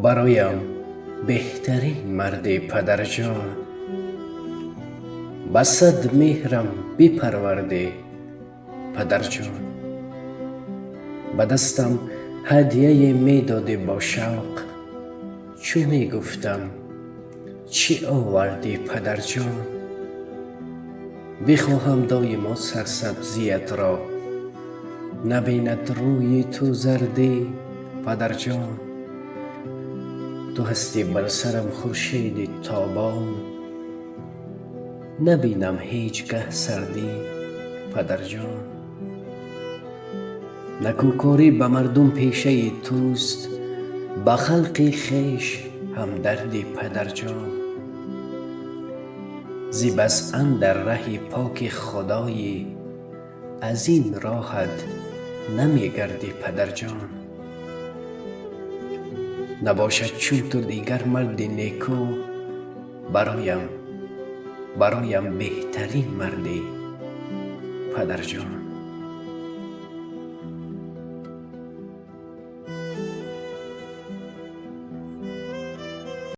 برایم بهترین مرد پدرجان، با صد مهرم بپرورده پدرجان. به دستم هدیه می داده با شوق، چو می گفتم چی آوردی پدرجان. بخواهم دایما سرسبزیت را، نبیند روی تو زردی پدرجان. تو هستی بر سرم خورشید تابان، نبینم هیچگه سردی پدرجان. نکوکاری به مردم پیشه توست، به خلق خویش همدردی پدرجان. زی بس اندر ره پاک خدایی، از این راهت نمی گردی پدرجان. نباشد چون تو دیگر مرد نیکو، برایم بهترین مردی پدرجان.